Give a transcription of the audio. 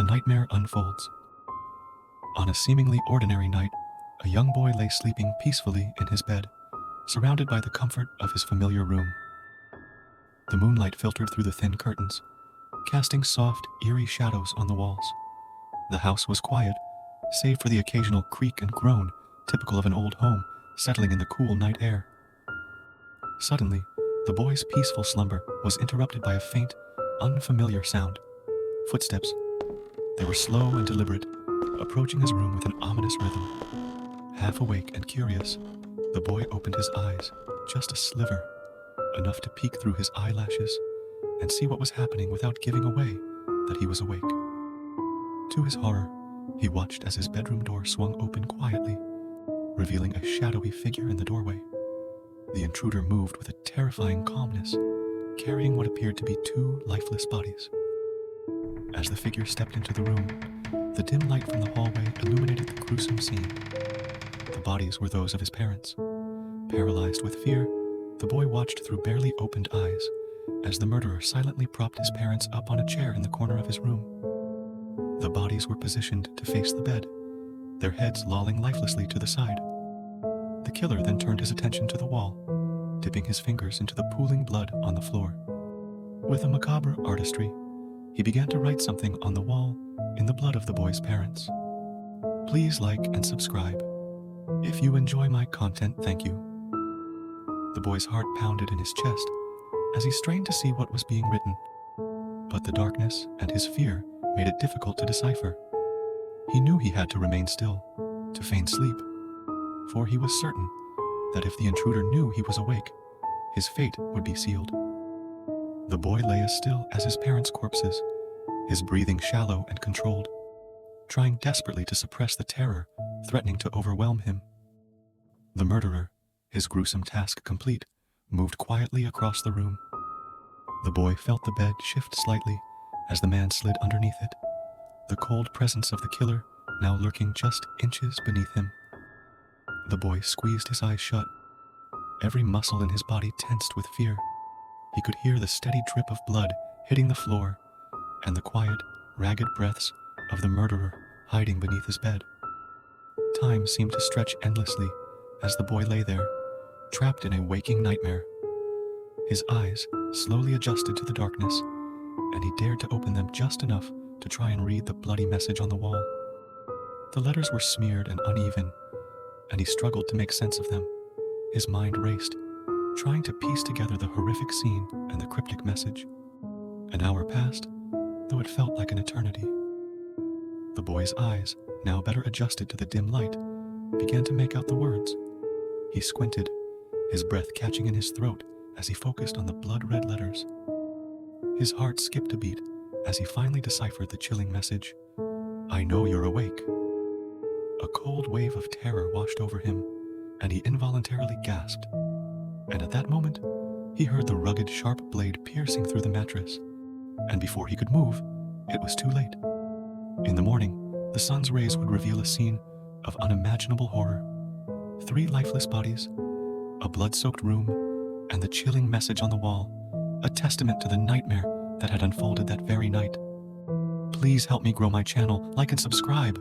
The nightmare unfolds. On a seemingly ordinary night, a young boy lay sleeping peacefully in his bed, surrounded by the comfort of his familiar room. The moonlight filtered through the thin curtains, casting soft, eerie shadows on the walls. The house was quiet, save for the occasional creak and groan typical of an old home settling in the cool night air. Suddenly, the boy's peaceful slumber was interrupted by a faint, unfamiliar sound. Footsteps. They were slow and deliberate, approaching his room with an ominous rhythm. Half awake and curious, the boy opened his eyes, just a sliver, enough to peek through his eyelashes and see what was happening without giving away that he was awake. To his horror, he watched as his bedroom door swung open quietly, revealing a shadowy figure in the doorway. The intruder moved with a terrifying calmness, carrying what appeared to be two lifeless bodies. As the figure stepped into the room, the dim light from the hallway illuminated the gruesome scene. The bodies were those of his parents. Paralyzed with fear, the boy watched through barely opened eyes as the murderer silently propped his parents up on a chair in the corner of his room. The bodies were positioned to face the bed, their heads lolling lifelessly to the side. The killer then turned his attention to the wall, dipping his fingers into the pooling blood on the floor. With a macabre artistry, he began to write something on the wall in the blood of the boy's parents. Please like and subscribe. If you enjoy my content, thank you. The boy's heart pounded in his chest as he strained to see what was being written, but the darkness and his fear made it difficult to decipher. He knew he had to remain still, to feign sleep, for he was certain that if the intruder knew he was awake, his fate would be sealed. The boy lay as still as his parents' corpses, his breathing shallow and controlled, trying desperately to suppress the terror threatening to overwhelm him. The murderer, his gruesome task complete, moved quietly across the room. The boy felt the bed shift slightly as the man slid underneath it, the cold presence of the killer now lurking just inches beneath him. The boy squeezed his eyes shut, every muscle in his body tensed with fear. He could hear the steady drip of blood hitting the floor and the quiet, ragged breaths of the murderer hiding beneath his bed. Time seemed to stretch endlessly as the boy lay there, trapped in a waking nightmare. His eyes slowly adjusted to the darkness, and he dared to open them just enough to try and read the bloody message on the wall. The letters were smeared and uneven, and he struggled to make sense of them. His mind raced, trying to piece together the horrific scene and the cryptic message. An hour passed, though it felt like an eternity. The boy's eyes, now better adjusted to the dim light, began to make out the words. He squinted, his breath catching in his throat as he focused on the blood-red letters. His heart skipped a beat as he finally deciphered the chilling message, "I know you're awake." A cold wave of terror washed over him, and he involuntarily gasped. And at that moment, he heard the rugged, sharp blade piercing through the mattress. And before he could move, it was too late. In the morning, the sun's rays would reveal a scene of unimaginable horror. 3 lifeless bodies, a blood-soaked room, and the chilling message on the wall, a testament to the nightmare that had unfolded that very night. Please help me grow my channel, like and subscribe.